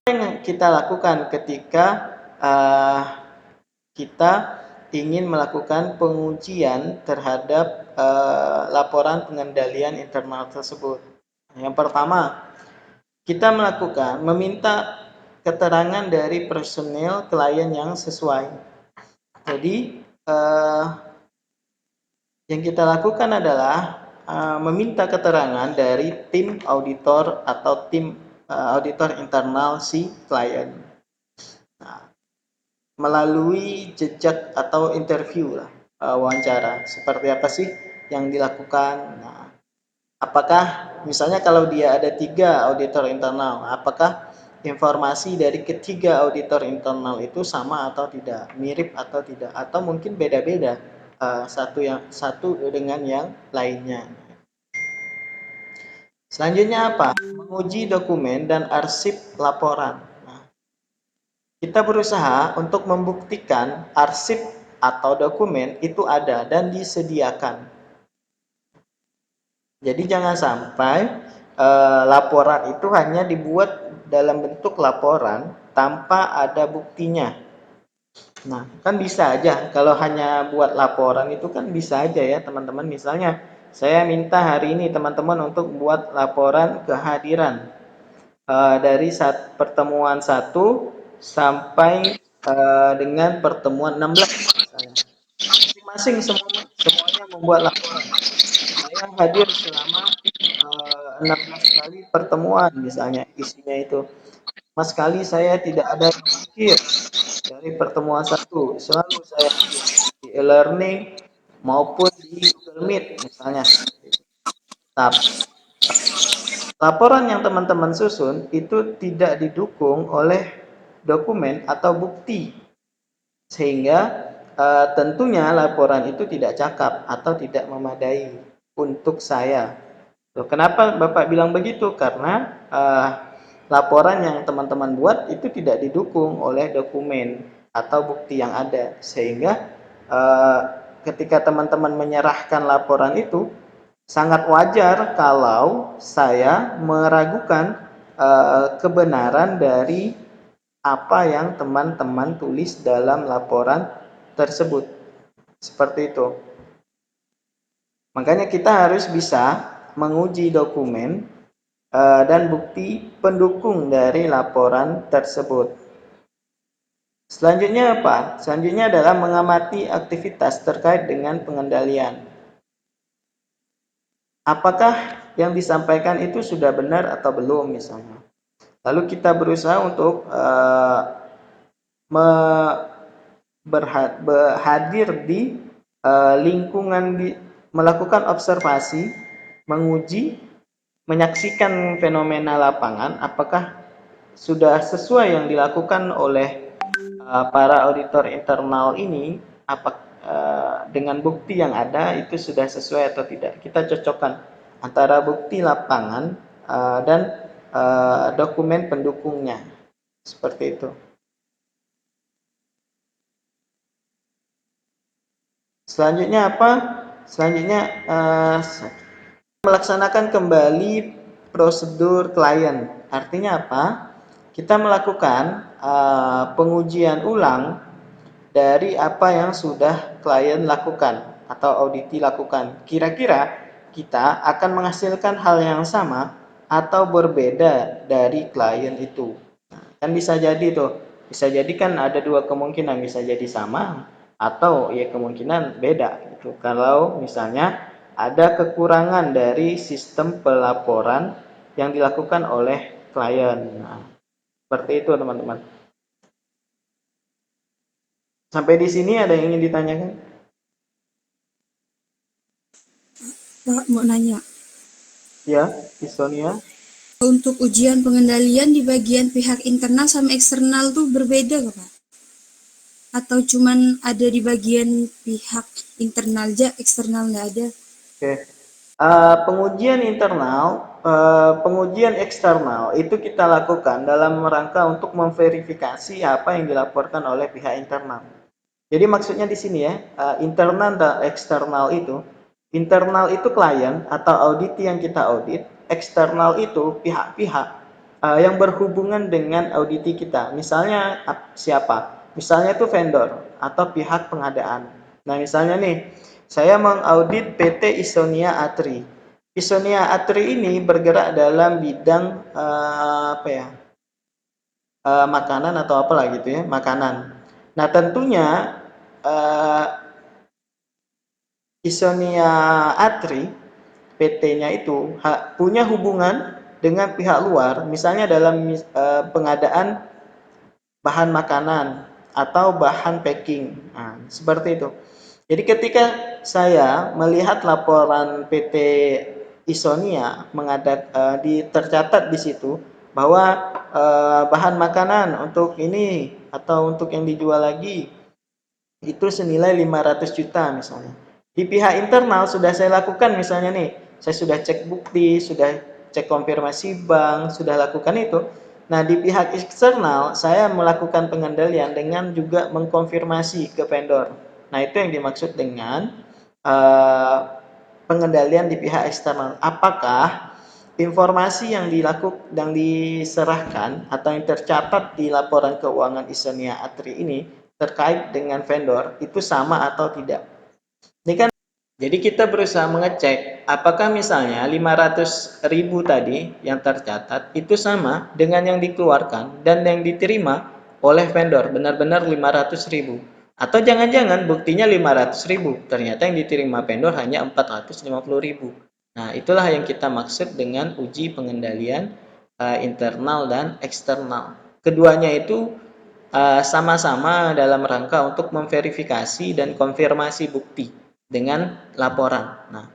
yang kita lakukan ketika kita ingin melakukan pengujian terhadap laporan pengendalian internal tersebut? Yang pertama, kita meminta keterangan dari personil klien yang sesuai. Jadi yang kita lakukan adalah meminta keterangan dari tim auditor atau tim auditor internal si klien. Nah, melalui jejak atau interview lah, wawancara. Seperti apa sih yang dilakukan? Nah, apakah misalnya kalau dia ada 3 auditor internal, apakah informasi dari ketiga auditor internal itu sama atau tidak, mirip atau tidak, atau mungkin beda-beda satu dengan yang lainnya. Selanjutnya apa? Menguji dokumen dan arsip laporan. Nah, kita berusaha untuk membuktikan arsip atau dokumen itu ada dan disediakan. Jadi jangan sampai laporan itu hanya dibuat dalam bentuk laporan tanpa ada buktinya. Nah, kan bisa aja kalau hanya buat laporan itu kan bisa aja ya teman-teman. Misalnya saya minta hari ini teman-teman untuk buat laporan kehadiran dari pertemuan 1 sampai dengan pertemuan 16 misalnya. Masing-masing semuanya membuat laporan. Saya hadir selama 16 kali pertemuan misalnya, isinya itu. Mas kali saya tidak ada yang mangkir dari pertemuan 1, selalu saya hadir di e-learning maupun di Google Meet misalnya. Tapi laporan yang teman-teman susun itu tidak didukung oleh dokumen atau bukti, sehingga tentunya laporan itu tidak cakap atau tidak memadai untuk saya. Loh, kenapa Bapak bilang begitu? Karena laporan yang teman-teman buat itu tidak didukung oleh dokumen atau bukti yang ada, sehingga ketika teman-teman menyerahkan laporan itu sangat wajar kalau saya meragukan kebenaran dari apa yang teman-teman tulis dalam laporan tersebut. Seperti itu. Makanya kita harus bisa menguji dokumen dan bukti pendukung dari laporan tersebut. Selanjutnya apa? Selanjutnya adalah mengamati aktivitas terkait dengan pengendalian. Apakah yang disampaikan itu sudah benar atau belum misalnya. Lalu kita berusaha untuk hadir di lingkungan, melakukan observasi, menguji, menyaksikan fenomena lapangan, apakah sudah sesuai yang dilakukan oleh para auditor internal ini, dengan bukti yang ada itu sudah sesuai atau tidak. Kita cocokkan antara bukti lapangan dan dokumen pendukungnya. Seperti itu. Selanjutnya apa? Selanjutnya melaksanakan kembali prosedur klien. Artinya apa? Kita melakukan pengujian ulang dari apa yang sudah klien lakukan atau auditi lakukan. Kira-kira kita akan menghasilkan hal yang sama atau berbeda dari klien itu. Nah, kan bisa jadi tuh. Bisa jadi kan ada 2 kemungkinan, bisa jadi sama atau ya kemungkinan beda gitu. Kalau misalnya ada kekurangan dari sistem pelaporan yang dilakukan oleh klien. Nah, seperti itu teman-teman. Sampai di sini ada yang ingin ditanyakan? Pak, mau nanya. Ya, Isonia. Untuk ujian pengendalian di bagian pihak internal sama eksternal tuh berbeda Pak? Atau cuman ada di bagian pihak internal aja, eksternal nggak ada? Oke. Pengujian internal, pengujian eksternal itu kita lakukan dalam rangka untuk memverifikasi apa yang dilaporkan oleh pihak internal. Jadi maksudnya di sini ya, internal dan eksternal itu, internal itu klien atau audit yang kita audit, eksternal itu pihak-pihak yang berhubungan dengan auditi kita. Misalnya siapa? Misalnya itu vendor atau pihak pengadaan. Nah, misalnya nih, saya mengaudit PT Isonia Atri. Isonia Atri ini bergerak dalam bidang makanan atau apalah gitu ya, makanan. Nah, tentunya Isonia Atri PT-nya itu punya hubungan dengan pihak luar, misalnya dalam pengadaan bahan makanan atau bahan packing. Nah, seperti itu. Jadi ketika saya melihat laporan PT Isonia tercatat di situ bahwa bahan makanan untuk ini atau untuk yang dijual lagi itu senilai 500 juta misalnya. Di pihak internal sudah saya lakukan misalnya nih, saya sudah cek bukti, sudah cek konfirmasi bank, sudah lakukan itu. Nah, di pihak eksternal saya melakukan pengendalian dengan juga mengkonfirmasi ke vendor. Nah, itu yang dimaksud dengan pengendalian di pihak eksternal. Apakah informasi yang diserahkan atau yang tercatat di laporan keuangan Isonia Atri ini terkait dengan vendor itu sama atau tidak? Ini kan jadi kita berusaha mengecek apakah misalnya 500.000 tadi yang tercatat itu sama dengan yang dikeluarkan dan yang diterima oleh vendor benar-benar 500.000, atau jangan-jangan buktinya 500.000 ternyata yang diterima vendor hanya 450.000. Nah, itulah yang kita maksud dengan uji pengendalian internal dan eksternal. Keduanya itu sama-sama dalam rangka untuk memverifikasi dan konfirmasi bukti dengan laporan. Nah,